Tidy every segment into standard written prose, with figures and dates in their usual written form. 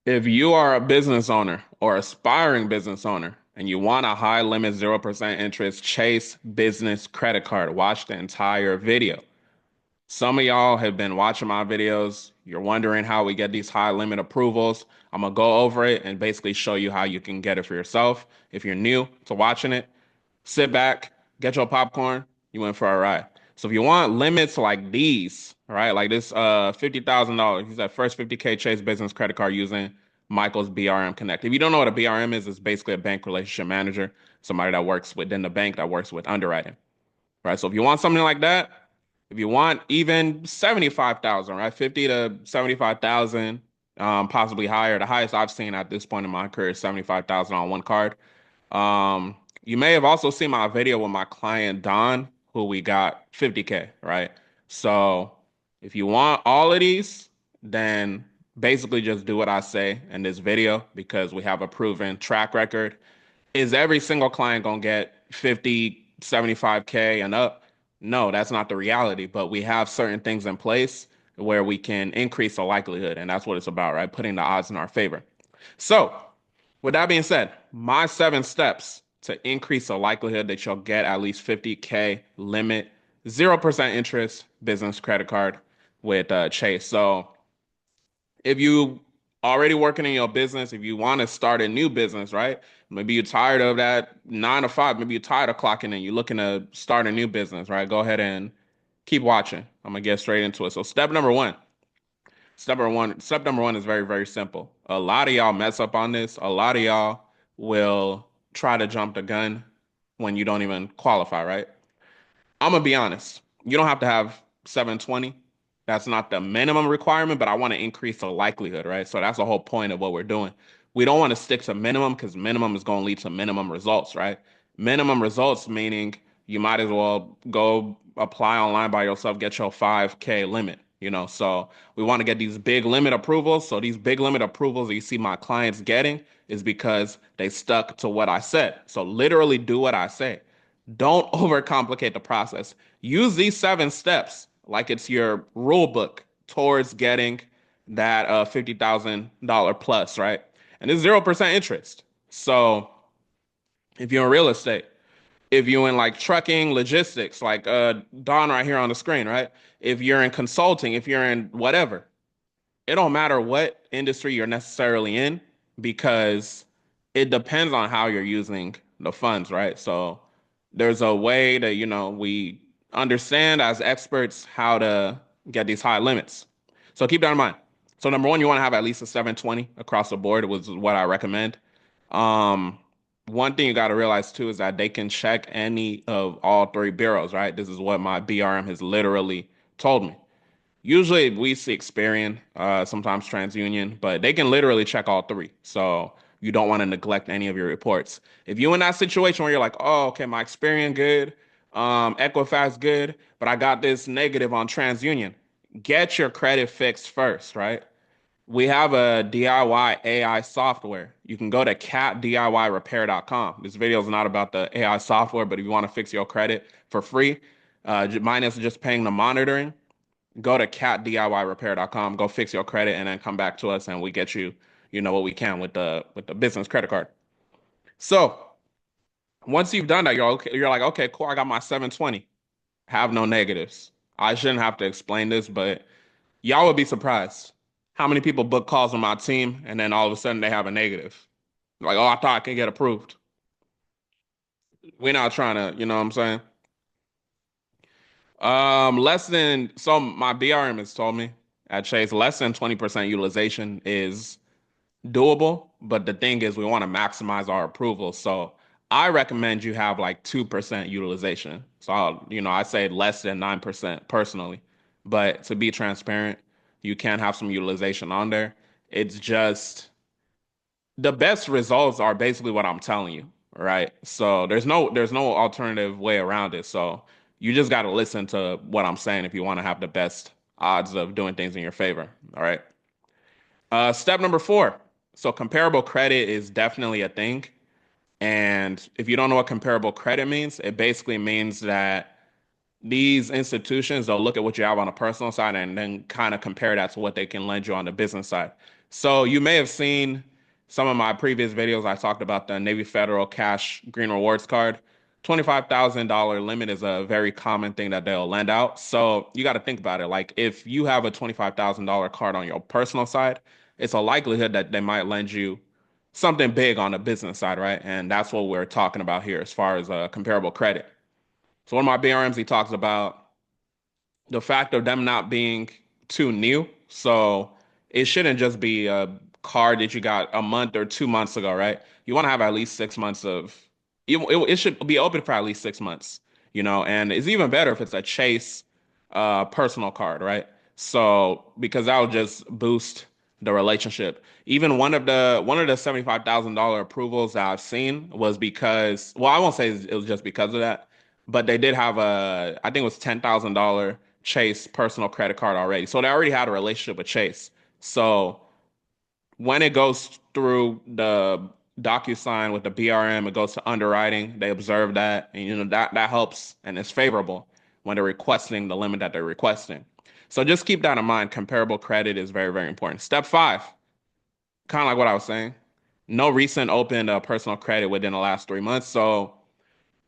If you are a business owner or aspiring business owner and you want a high limit 0% interest Chase business credit card, watch the entire video. Some of y'all have been watching my videos. You're wondering how we get these high limit approvals. I'm gonna go over it and basically show you how you can get it for yourself. If you're new to watching it, sit back, get your popcorn, you in for a ride. So if you want limits like these, right, like this $50,000, he's that first 50K Chase business credit card using Michael's BRM Connect. If you don't know what a BRM is, it's basically a bank relationship manager, somebody that works within the bank that works with underwriting, right? So if you want something like that, if you want even 75,000, right, 50 to 75,000, possibly higher. The highest I've seen at this point in my career is 75,000 on one card. You may have also seen my video with my client Don, who we got 50K, right? So if you want all of these, then basically just do what I say in this video because we have a proven track record. Is every single client gonna get 50, 75K and up? No, that's not the reality, but we have certain things in place where we can increase the likelihood, and that's what it's about, right? Putting the odds in our favor. So, with that being said, my 7 steps to increase the likelihood that you'll get at least 50K limit, 0% interest business credit card with Chase. So if you already working in your business, if you want to start a new business, right? Maybe you're tired of that 9 to 5, maybe you're tired of clocking in, you're looking to start a new business, right? Go ahead and keep watching. I'm gonna get straight into it. So step number one is very, very simple. A lot of y'all mess up on this. A lot of y'all will try to jump the gun when you don't even qualify, right? I'm gonna be honest. You don't have to have 720. That's not the minimum requirement, but I want to increase the likelihood, right? So that's the whole point of what we're doing. We don't want to stick to minimum because minimum is going to lead to minimum results, right? Minimum results meaning you might as well go apply online by yourself, get your 5K limit, So we want to get these big limit approvals. So these big limit approvals that you see my clients getting is because they stuck to what I said. So literally do what I say. Don't overcomplicate the process. Use these 7 steps like it's your rule book towards getting that $50,000 plus, right? And it's 0% interest. So if you're in real estate, if you're in like trucking, logistics, like Don right here on the screen, right? If you're in consulting, if you're in whatever, it don't matter what industry you're necessarily in because it depends on how you're using the funds, right? So there's a way that, we understand as experts how to get these high limits. So keep that in mind. So number one, you want to have at least a 720 across the board was what I recommend. Um, One thing you got to realize too is that they can check any of all three bureaus, right? This is what my BRM has literally told me. Usually we see Experian, sometimes TransUnion, but they can literally check all three. So you don't want to neglect any of your reports. If you're in that situation where you're like, oh, okay, my Experian good, Equifax good, but I got this negative on TransUnion, get your credit fixed first, right? We have a DIY AI software. You can go to catdiyrepair.com. This video is not about the AI software, but if you want to fix your credit for free, minus just paying the monitoring, go to catdiyrepair.com, go fix your credit, and then come back to us and we get you, what we can with the business credit card. So once you've done that, you're like, okay, cool, I got my 720. Have no negatives. I shouldn't have to explain this, but y'all would be surprised how many people book calls on my team and then all of a sudden they have a negative. Like, oh, I thought I could get approved. We're not trying to, you know what I'm saying? Less than so my BRM has told me at Chase, less than 20% utilization is doable, but the thing is we want to maximize our approval. So I recommend you have like 2% utilization. So I say less than 9% personally. But to be transparent, you can have some utilization on there. It's just the best results are basically what I'm telling you, right? So there's no alternative way around it. So you just got to listen to what I'm saying if you want to have the best odds of doing things in your favor. All right. Step number four. So comparable credit is definitely a thing. And if you don't know what comparable credit means, it basically means that these institutions, they'll look at what you have on a personal side and then kind of compare that to what they can lend you on the business side. So you may have seen some of my previous videos. I talked about the Navy Federal Cash Green Rewards Card. $25,000 limit is a very common thing that they'll lend out. So you got to think about it. Like if you have a $25,000 card on your personal side, it's a likelihood that they might lend you something big on the business side, right? And that's what we're talking about here as far as comparable credit. So one of my BRMs, he talks about the fact of them not being too new. So it shouldn't just be a card that you got a month or 2 months ago, right? You want to have at least 6 months of it should be open for at least 6 months, and it's even better if it's a Chase personal card, right? So because that will just boost the relationship. Even one of the $75,000 approvals that I've seen was because, well, I won't say it was just because of that, but they did have I think it was $10,000 Chase personal credit card already. So they already had a relationship with Chase. So when it goes through the DocuSign with the BRM, it goes to underwriting. They observe that, and that helps and is favorable when they're requesting the limit that they're requesting. So just keep that in mind. Comparable credit is very, very important. Step five, kind of like what I was saying, no recent opened personal credit within the last 3 months. So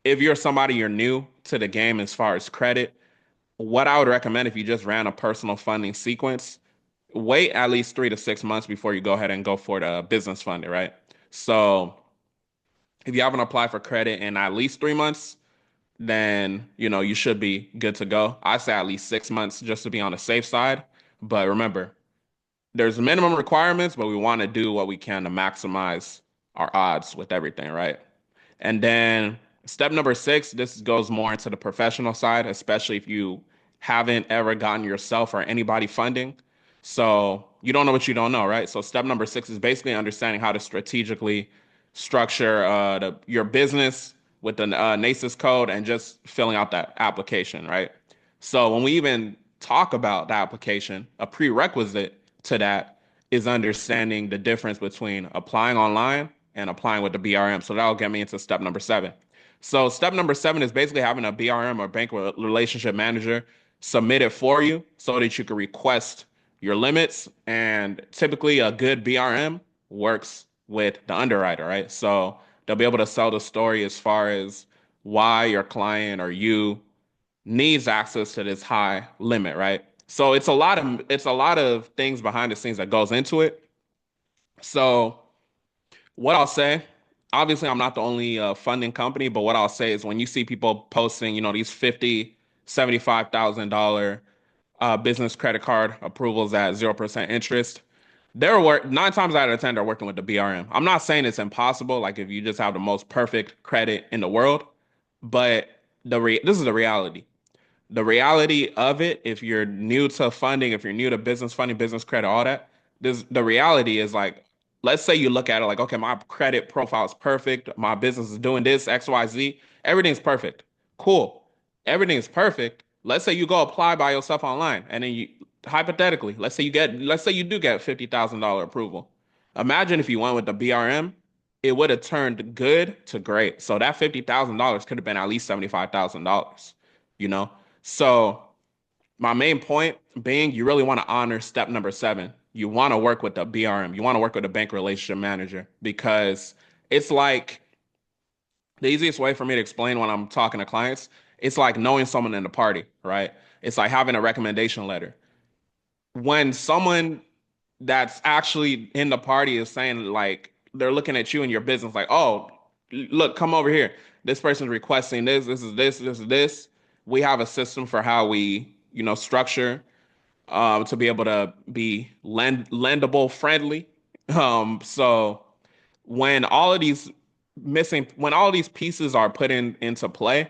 if you're somebody you're new to the game as far as credit, what I would recommend if you just ran a personal funding sequence, wait at least 3 to 6 months before you go ahead and go for the business funding, right? So if you haven't applied for credit in at least 3 months, then you should be good to go. I say at least 6 months just to be on the safe side. But remember, there's minimum requirements, but we want to do what we can to maximize our odds with everything, right? And then step number six, this goes more into the professional side, especially if you haven't ever gotten yourself or anybody funding. So you don't know what you don't know, right? So step number six is basically understanding how to strategically structure your business with the NACES code and just filling out that application, right? So when we even talk about the application, a prerequisite to that is understanding the difference between applying online and applying with the BRM. So that'll get me into step number seven. So step number seven is basically having a BRM or bank relationship manager submit it for you so that you can request your limits. And typically a good BRM works with the underwriter, right? So they'll be able to sell the story as far as why your client or you needs access to this high limit, right? So it's a lot of things behind the scenes that goes into it. So what I'll say, obviously I'm not the only funding company, but what I'll say is when you see people posting, these 50, $75,000 business credit card approvals at 0% interest, they're 9 times out of 10 they're working with the BRM. I'm not saying it's impossible, like if you just have the most perfect credit in the world, but this is the reality. The reality of it, if you're new to funding, if you're new to business funding, business credit, all that, the reality is like, let's say you look at it like, okay, my credit profile is perfect, my business is doing this, XYZ, everything's perfect. Cool. Everything's perfect. Let's say you go apply by yourself online, and then hypothetically, let's say you do get $50,000 approval. Imagine if you went with the BRM, it would have turned good to great. So that $50,000 could have been at least $75,000, you know? So my main point being, you really want to honor step number seven. You want to work with the BRM. You want to work with a bank relationship manager because it's like the easiest way for me to explain when I'm talking to clients, it's like knowing someone in the party, right? It's like having a recommendation letter. When someone that's actually in the party is saying like they're looking at you and your business like, oh, look, come over here. This person's requesting this, this is this. We have a system for how we, structure to be able to be lendable friendly. So when all of these pieces are put into play,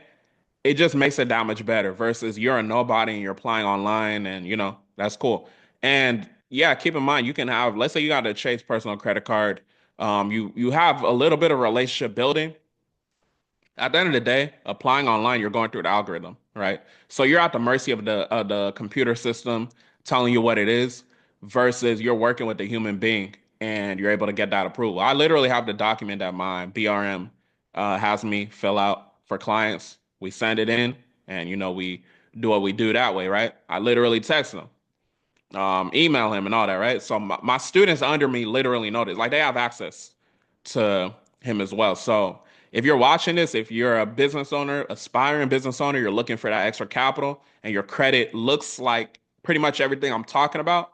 it just makes it that much better versus you're a nobody and you're applying online and that's cool. And yeah, keep in mind you can have, let's say you got a Chase personal credit card. You have a little bit of relationship building. At the end of the day, applying online, you're going through the algorithm, right? So you're at the mercy of the computer system telling you what it is versus you're working with a human being and you're able to get that approval. I literally have the document that my BRM has me fill out for clients. We send it in and we do what we do that way, right? I literally text them, email him and all that, right? So my students under me literally know this. Like they have access to him as well. So if you're watching this, if you're a business owner, aspiring business owner, you're looking for that extra capital and your credit looks like pretty much everything I'm talking about,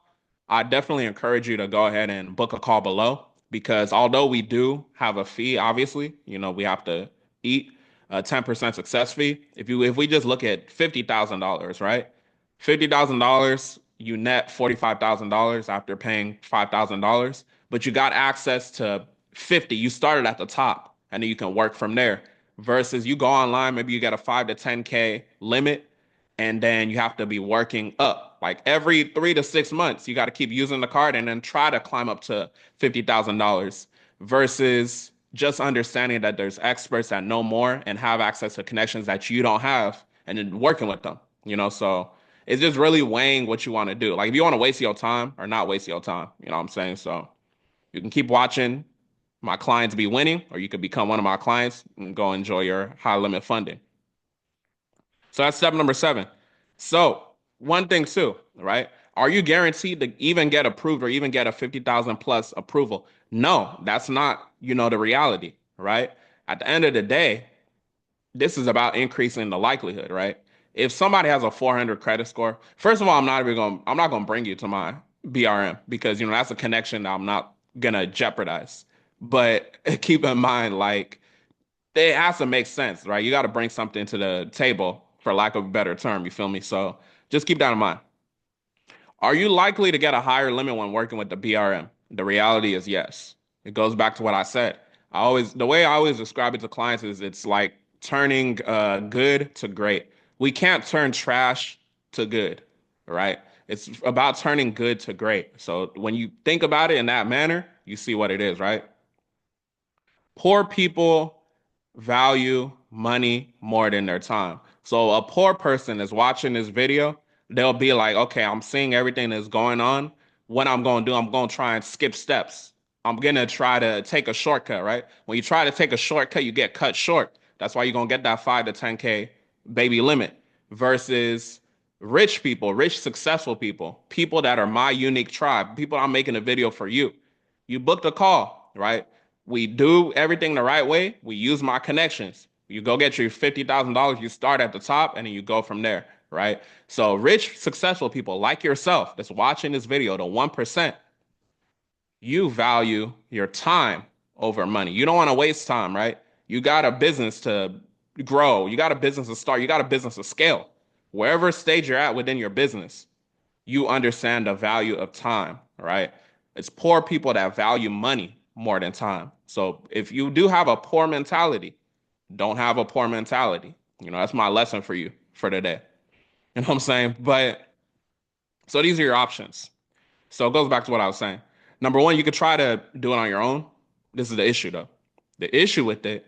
I definitely encourage you to go ahead and book a call below because although we do have a fee, obviously, we have to eat a 10% success fee. If we just look at $50,000, right? $50,000, you net $45,000 after paying $5,000, but you got access to 50. You started at the top and then you can work from there. Versus you go online, maybe you get a 5 to 10K limit, and then you have to be working up. Like every 3 to 6 months, you got to keep using the card and then try to climb up to $50,000 versus just understanding that there's experts that know more and have access to connections that you don't have and then working with them. So it's just really weighing what you want to do. Like if you want to waste your time or not waste your time, you know what I'm saying? So you can keep watching my clients be winning, or you could become one of my clients and go enjoy your high limit funding. So that's step number 7. So one thing too, right? Are you guaranteed to even get approved or even get a 50,000 plus approval? No, that's not, the reality, right? At the end of the day, this is about increasing the likelihood, right? If somebody has a 400 credit score, first of all, I'm not going to bring you to my BRM because, that's a connection that I'm not going to jeopardize. But keep in mind, like, it has to make sense, right? You got to bring something to the table, for lack of a better term. You feel me? So just keep that in mind. Are you likely to get a higher limit when working with the BRM? The reality is yes. It goes back to what I said. The way I always describe it to clients is it's like turning good to great. We can't turn trash to good, right? It's about turning good to great. So when you think about it in that manner, you see what it is, right? Poor people value money more than their time. So a poor person is watching this video, they'll be like, okay, I'm seeing everything that's going on. What I'm going to do, I'm going to try and skip steps. I'm going to try to take a shortcut, right? When you try to take a shortcut, you get cut short. That's why you're going to get that 5 to 10K baby limit versus rich people, rich, successful people, people that are my unique tribe, people I'm making a video for you. You booked a call, right? We do everything the right way. We use my connections. You go get your $50,000. You start at the top and then you go from there, right? So rich, successful people like yourself that's watching this video, the 1%, you value your time over money. You don't want to waste time, right? You got a business to grow. You got a business to start. You got a business to scale. Wherever stage you're at within your business, you understand the value of time, right? It's poor people that value money more than time. So if you do have a poor mentality, don't have a poor mentality. That's my lesson for you for today. You know what I'm saying? But so these are your options. So it goes back to what I was saying. Number one, you could try to do it on your own. This is the issue, though. The issue with it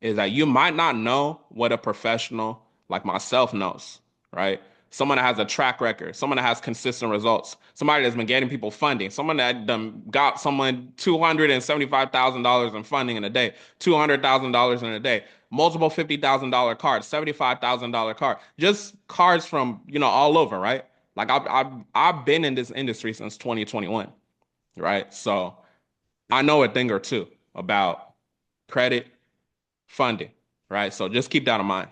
is that you might not know what a professional like myself knows, right? Someone that has a track record, someone that has consistent results, somebody that's been getting people funding, someone that got someone $275,000 in funding in a day, $200,000 in a day, multiple $50,000 cards, $75,000 card, just cards from all over, right? Like I've been in this industry since 2021, right? So I know a thing or two about credit funding, right? So just keep that in mind.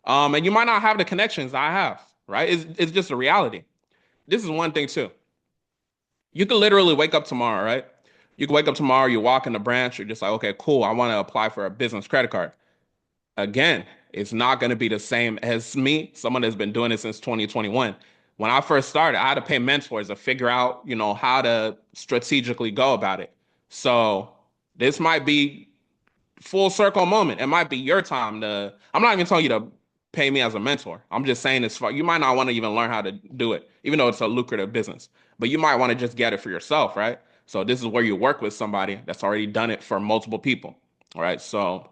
And you might not have the connections I have, right? It's just a reality. This is one thing too. You can literally wake up tomorrow, right? You can wake up tomorrow, you walk in the branch, you're just like, okay, cool. I want to apply for a business credit card. Again, it's not going to be the same as me, someone that's been doing it since 2021. When I first started, I had to pay mentors to figure out, how to strategically go about it. So this might be full circle moment. It might be your time to, I'm not even telling you to pay me as a mentor. I'm just saying this for, you might not want to even learn how to do it, even though it's a lucrative business, but you might want to just get it for yourself, right? So this is where you work with somebody that's already done it for multiple people. All right. So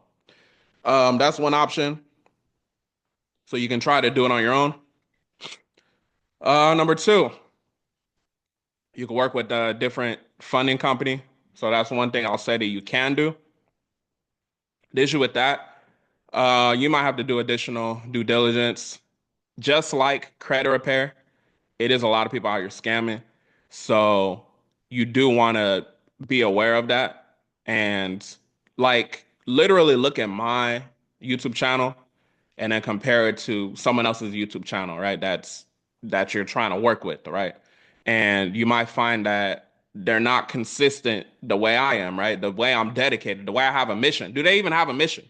that's one option. So you can try to do it on your own. Number two, you can work with a different funding company. So that's one thing I'll say that you can do. The issue with that, you might have to do additional due diligence. just like credit repair, it is a lot of people out here scamming. So you do want to be aware of that. And like literally look at my YouTube channel and then compare it to someone else's YouTube channel, right? That you're trying to work with, right? And you might find that they're not consistent the way I am, right? The way I'm dedicated, the way I have a mission. Do they even have a mission?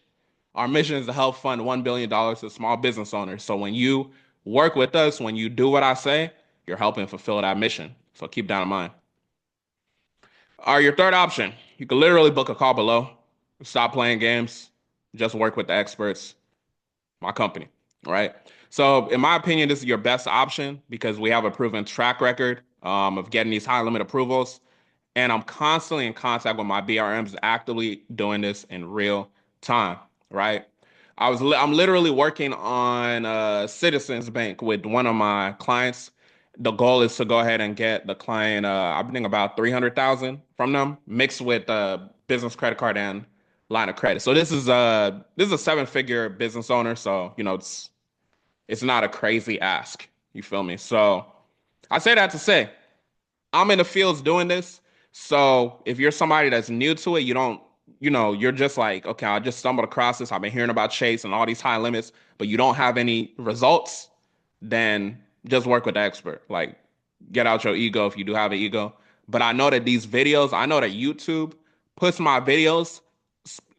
Our mission is to help fund $1 billion to small business owners. So when you work with us, when you do what I say, you're helping fulfill that mission. So keep that in mind. Your third option, you can literally book a call below. Stop playing games. Just work with the experts, my company, right? So in my opinion, this is your best option because we have a proven track record of getting these high limit approvals. And I'm constantly in contact with my BRMs, actively doing this in real time, right? I'm literally working on Citizens Bank with one of my clients. The goal is to go ahead and get the client, I think about 300,000 from them, mixed with business credit card and line of credit. So this is a seven-figure business owner, so it's not a crazy ask. You feel me? So I say that to say I'm in the fields doing this. So if you're somebody that's new to it, you don't, you're just like, okay, I just stumbled across this. I've been hearing about Chase and all these high limits, but you don't have any results, then just work with the expert. Like, get out your ego if you do have an ego. But I know that these videos, I know that YouTube puts my videos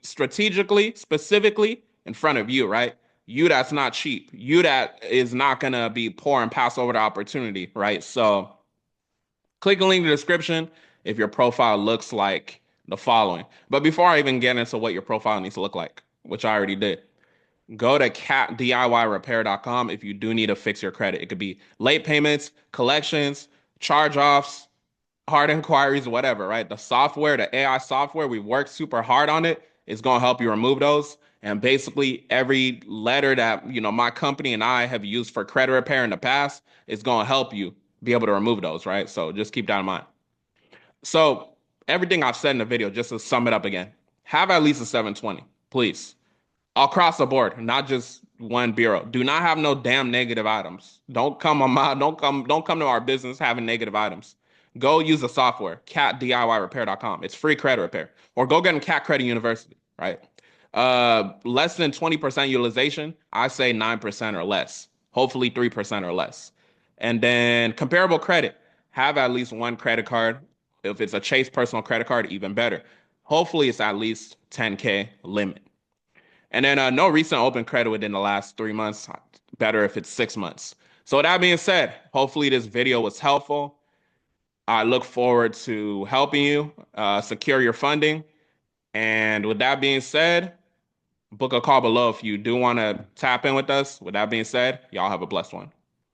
strategically, specifically in front of you, right? You that's not cheap. You that is not gonna be poor and pass over the opportunity, right? So click the link in the description if your profile looks like the following. But before I even get into what your profile needs to look like, which I already did, go to catdiyrepair.com if you do need to fix your credit. It could be late payments, collections, charge-offs, hard inquiries, whatever, right? The software, the AI software, we worked super hard on it. It's going to help you remove those. And basically every letter that, my company and I have used for credit repair in the past is going to help you be able to remove those, right? So just keep that in mind. So everything I've said in the video, just to sum it up again, have at least a 720, please, across the board, not just one bureau. Do not have no damn negative items. Don't come to our business having negative items. Go use the software, catdiyrepair.com. It's free credit repair. Or go get in Cat Credit University, right? Less than 20% utilization, I say 9% or less. Hopefully 3% or less. And then comparable credit, have at least one credit card. If it's a Chase personal credit card, even better. Hopefully it's at least 10K limit. And then no recent open credit within the last 3 months. Better if it's 6 months. So with that being said, hopefully this video was helpful. I look forward to helping you secure your funding. And with that being said, book a call below if you do want to tap in with us. With that being said, y'all have a blessed one.